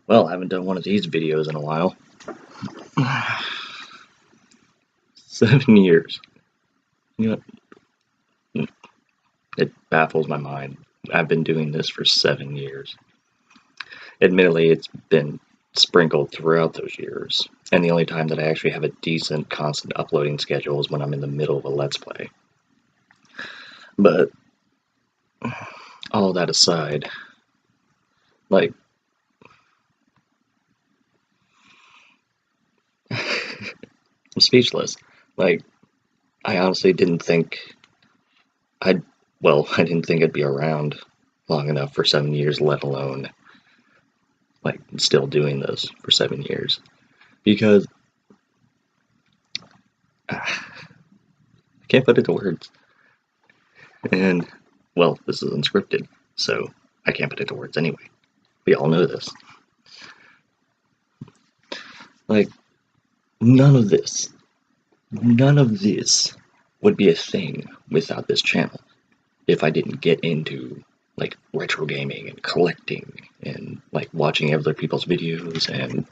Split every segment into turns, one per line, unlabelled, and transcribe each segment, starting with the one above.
Well, I haven't done one of these videos in a while. 7 years. You know, it baffles my mind. I've been doing this for 7 years. Admittedly, it's been sprinkled throughout those years, and the only time that I actually have a decent, constant uploading schedule is when I'm in the middle of a Let's Play. But, all that aside, like, I'm speechless. Like, I honestly didn't think I'd, I didn't think I'd be around long enough for 7 years, let alone, like, still doing this for 7 years. Because, I can't put it to words. And, well, this is unscripted, so I can't put it to words anyway. We all know this. Like, none of this would be a thing without this channel if I didn't get into, like, retro gaming and collecting and, like, watching other people's videos and,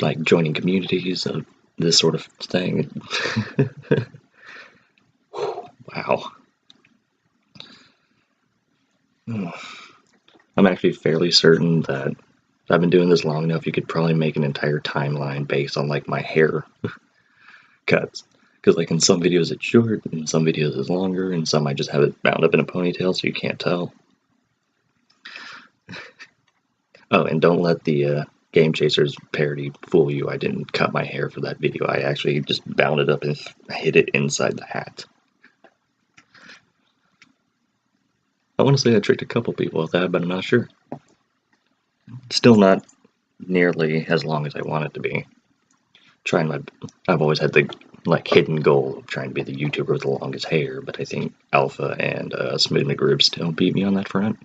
like, joining communities of this sort of thing. Wow. I'm actually fairly certain that if I've been doing this long enough, you could probably make an entire timeline based on, like, my hair cuts. Because, like, in some videos it's short, in some videos it's longer, and some I just have it bound up in a ponytail so you can't tell. Oh, and don't let the Game Chasers parody fool you. I didn't cut my hair for that video. I actually just bound it up and hid it inside the hat. I want to say I tricked a couple people with that, but I'm not sure. Still not nearly as long as I want it to be. I've always had the, like, hidden goal of trying to be the YouTuber with the longest hair, but I think Alpha and Smooth McGrib still beat me on that front.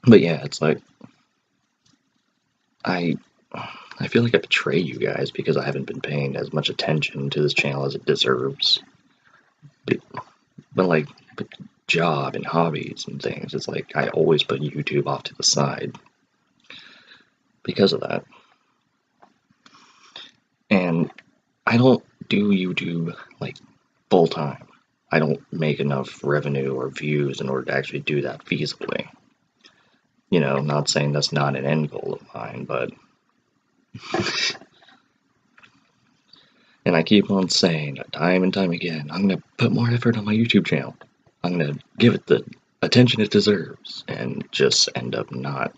But yeah, it's like, I feel like I betray you guys because I haven't been paying as much attention to this channel as it deserves. But like, job and hobbies and things, it's like I always put YouTube off to the side because of that. And I don't do YouTube, like, full time. I don't make enough revenue or views in order to actually do that feasibly. You know, I'm not saying that's not an end goal of mine, but and I keep on saying time and time again, I'm going to put more effort on my YouTube channel. I'm going to give it the attention it deserves, and just end up not.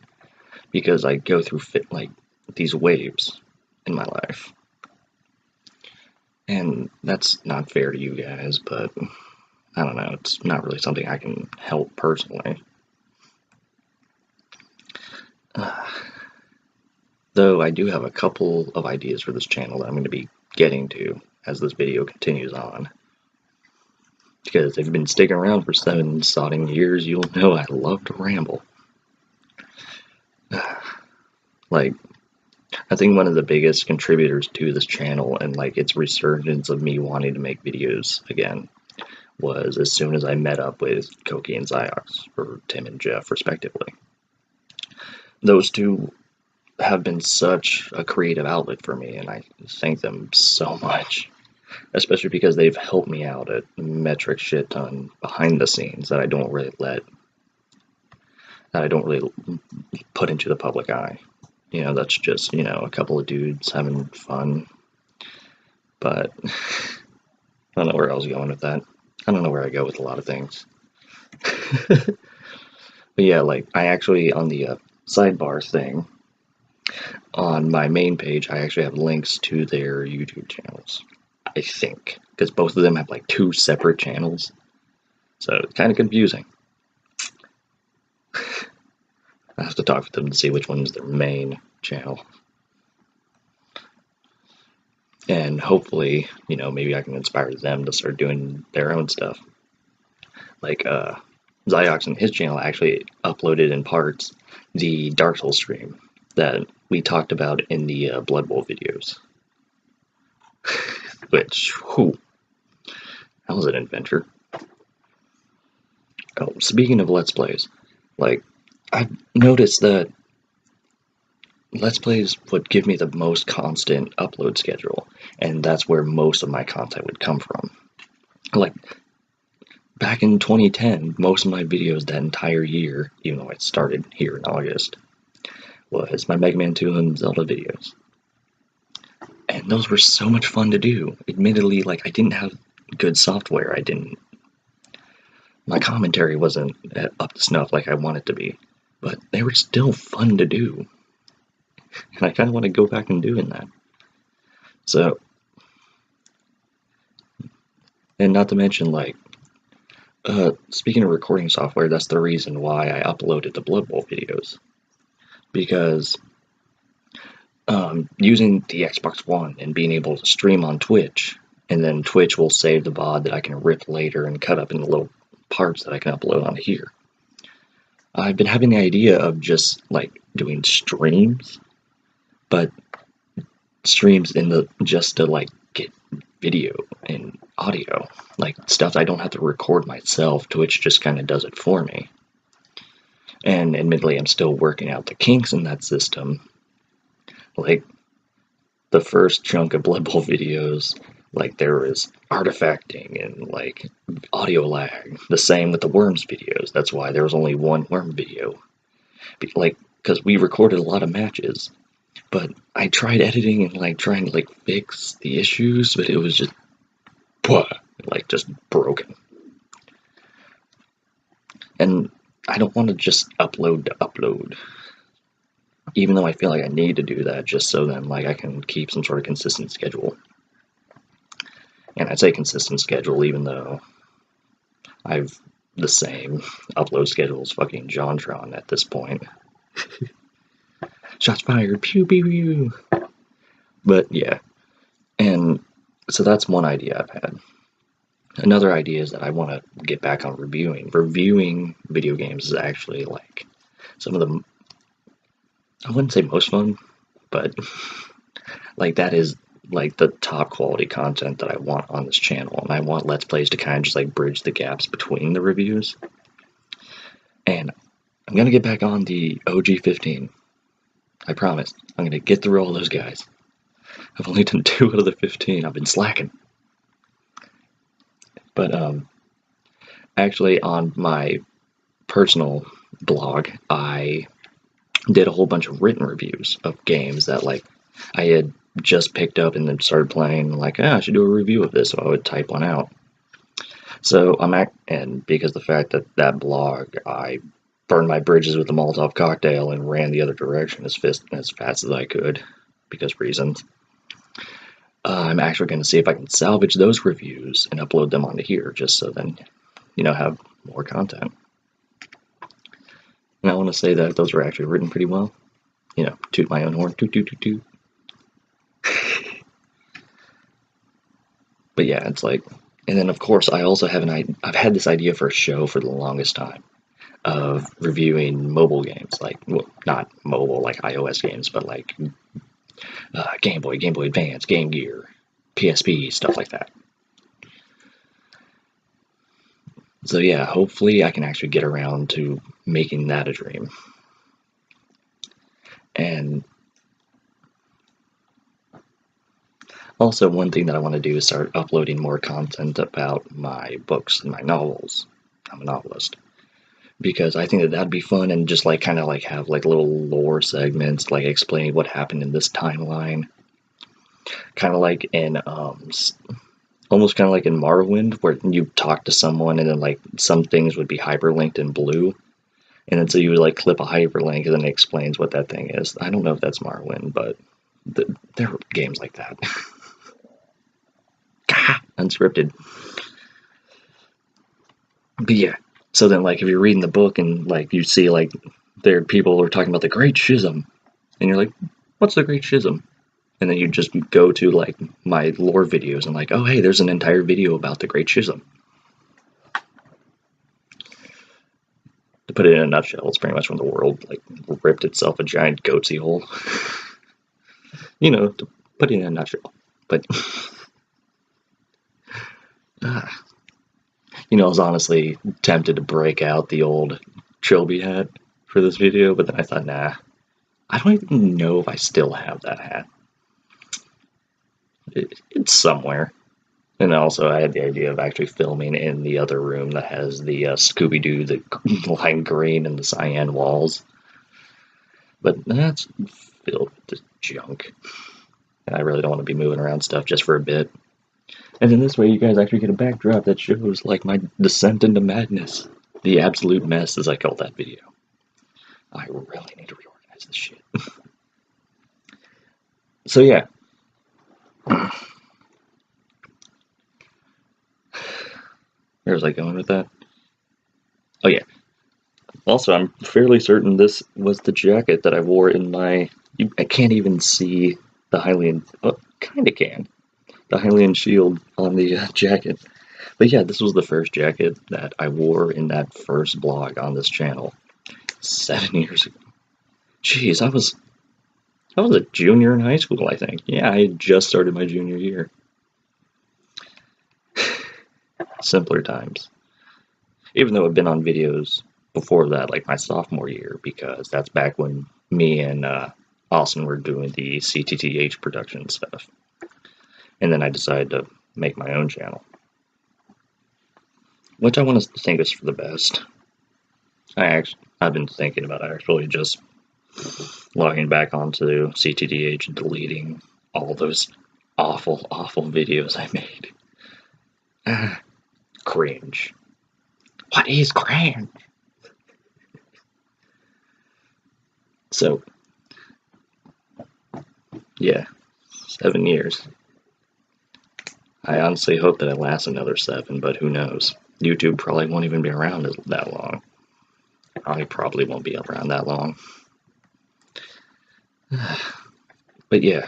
Because I go through like these waves in my life. And that's not fair to you guys, but I don't know, it's not really something I can help personally. Though I do have a couple of ideas for this channel that I'm going to be getting to as this video continues on. Because if you've been sticking around for 7 sodding years, you'll know I love to ramble. Like, I think one of the biggest contributors to this channel and, like, its resurgence of me wanting to make videos again was as soon as I met up with Koki and Zyox, or Tim and Jeff, respectively. Those two have been such a creative outlet for me, and I thank them so much. Especially because they've helped me out a metric shit ton behind the scenes that I don't really put into the public eye. You know, that's just, you know, a couple of dudes having fun. But I don't know where I was going with that. I don't know where I go with a lot of things. But yeah, like, I actually, on the sidebar thing, on my main page, I actually have links to their YouTube channels. I think. Because both of them have, like, 2 separate channels. So it's kind of confusing. I have to talk with them to see which one is their main channel. And hopefully, you know, maybe I can inspire them to start doing their own stuff. Like, Zyox and his channel actually uploaded in parts the Dark Souls stream that we talked about in the Blood Bowl videos. Which, whew, that was an adventure. Oh, speaking of Let's Plays, like, I've noticed that Let's Plays would give me the most constant upload schedule, and that's where most of my content would come from. Like, back in 2010, most of my videos that entire year, even though it started here in August, was my Mega Man 2 and Zelda videos. And those were so much fun to do. Admittedly, like, I didn't have good software. My commentary wasn't up to snuff like I wanted to be, but they were still fun to do. And I kind of want to go back and doing that. So, and not to mention, like, speaking of recording software, that's the reason why I uploaded the Blood Bowl videos. Because using the Xbox One and being able to stream on Twitch, and then Twitch will save the VOD that I can rip later and cut up into little parts that I can upload onto here. I've been having the idea of just like doing streams, but streams just to like get video and audio, like stuff I don't have to record myself. Twitch just kind of does it for me. And admittedly, I'm still working out the kinks in that system. Like, the first chunk of Blood Bowl videos, like, there was artifacting and, like, audio lag. The same with the Worms videos. That's why there was only one Worm video. Like, because we recorded a lot of matches. But I tried editing and, like, trying to, like, fix the issues, but it was just, like, just broken. And I don't want to just upload to upload. Even though I feel like I need to do that just so then like I can keep some sort of consistent schedule. And I say consistent schedule even though I've the same upload schedule as fucking JonTron at this point. Shots fired, pew pew pew. But yeah, and so that's one idea I've had. Another idea is that I want to get back on reviewing. Reviewing video games is actually like some of the, I wouldn't say most fun, but like that is like the top quality content that I want on this channel, and I want Let's Plays to kind of just like bridge the gaps between the reviews. And I'm gonna get back on the OG 15. I promise. I'm gonna get through all those guys. I've only done 2 out of the 15. I've been slacking. But actually on my personal blog, I did a whole bunch of written reviews of games that like I had just picked up and then started playing, like, I should do a review of this, so I would type one out. So and because the fact that that blog, I burned my bridges with the Molotov cocktail and ran the other direction as fast as I could, because reasons. I'm actually going to see if I can salvage those reviews and upload them onto here, just so then, have more content. And I want to say that those were actually written pretty well. Toot my own horn, toot toot toot toot. But yeah, it's like, and then of course I also have I've had this idea for a show for the longest time of reviewing mobile games, like, well, not mobile like iOS games, but like Game Boy, Game Boy Advance, Game Gear, PSP, stuff like that. So yeah, hopefully I can actually get around to making that a dream. And also, one thing that I want to do is start uploading more content about my books and my novels. I'm a novelist. Because I think that that'd be fun, and just like kind of like have like little lore segments, like explaining what happened in this timeline. Kind of like in, almost kind of like in Morrowind, where you talk to someone and then like some things would be hyperlinked in blue. And then so you would like clip a hyperlink and then it explains what that thing is. I don't know if that's Morrowind, but there are games like that. Unscripted. But yeah, so then like if you're reading the book and like you see like there people are talking about the Great Schism, and you're like, what's the Great Schism? And then you just go to like my lore videos and like, oh hey, there's an entire video about the Great Schism. To put it in a nutshell, it's pretty much when the world like ripped itself a giant goatsy hole. To put it in a nutshell. But I was honestly tempted to break out the old Trilby hat for this video, but then I thought, nah, I don't even know if I still have that hat. It's somewhere. And also, I had the idea of actually filming in the other room that has the Scooby-Doo, the lime green and the cyan walls. But that's filled with junk. And I really don't want to be moving around stuff just for a bit. And in this way, you guys actually get a backdrop that shows, like, my descent into madness. The absolute mess, as I call that video. I really need to reorganize this shit. So, yeah. Where was I going with that? Oh, yeah. Also, I'm fairly certain this was the jacket that I wore in my... I can't even see the Hylian... Oh, kinda can. The Hylian shield on the jacket. But yeah, this was the first jacket that I wore in that first blog on this channel. 7 years ago. Jeez, I was a junior in high school, I think. Yeah, I had just started my junior year. Simpler times. Even though I've been on videos before that, like my sophomore year, because that's back when me and Austin were doing the CTTH production stuff. And then I decided to make my own channel. Which I want to think is for the best. I've been thinking about actually just logging back onto CTTH and deleting all those awful, awful videos I made. Cringe. What is cringe? So, yeah, 7 years. I honestly hope that it lasts another 7, but who knows? YouTube probably won't even be around that long. I probably won't be around that long. But yeah.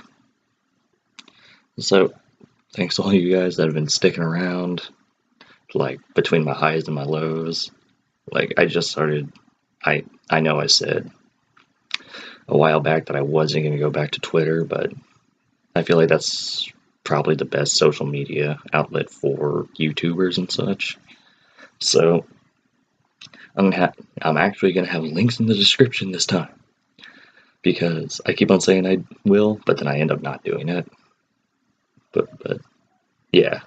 So, thanks to all you guys that have been sticking around, like, between my highs and my lows. Like, I just started, I know I said a while back that I wasn't going to go back to Twitter, but I feel like that's probably the best social media outlet for YouTubers and such. So, I'm actually going to have links in the description this time. Because I keep on saying I will, but then I end up not doing it. But yeah.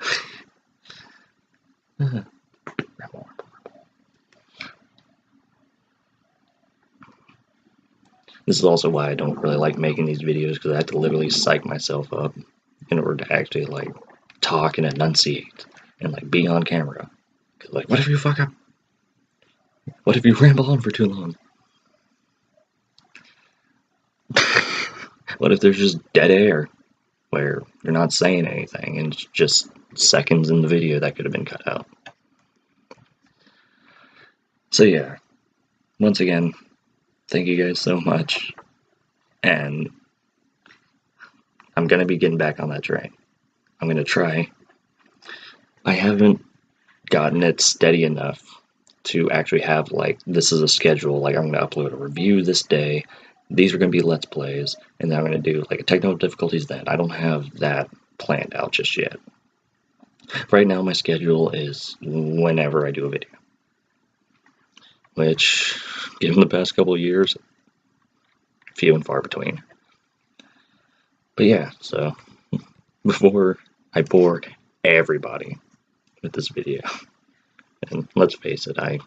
This is also why I don't really like making these videos, because I have to literally psych myself up in order to actually, like, talk and enunciate and, like, be on camera. Cause, like, what if you fuck up? What if you ramble on for too long? What if there's just dead air where you're not saying anything and it's just seconds in the video that could have been cut out? So yeah, once again, thank you guys so much, and I'm gonna be getting back on that train. I'm gonna try. I haven't gotten it steady enough to actually have, like, this is a schedule, like, I'm gonna upload a review this day, these are gonna be Let's Plays, and then I'm gonna do, like, a technical difficulties then. I don't have that planned out just yet. Right now, my schedule is whenever I do a video. Which, given the past couple of years, few and far between. But yeah, so, before I bore everybody with this video, and let's face it, I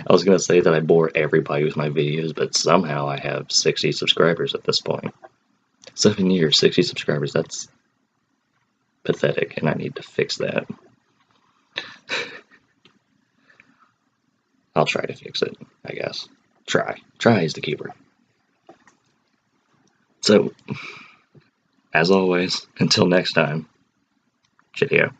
was gonna say that I bore everybody with my videos, but somehow I have 60 subscribers at this point. 7 years, 60 subscribers, that's pathetic, and I need to fix that. I'll try to fix it, I guess. Try is the keyword. So, as always, until next time, cheerio.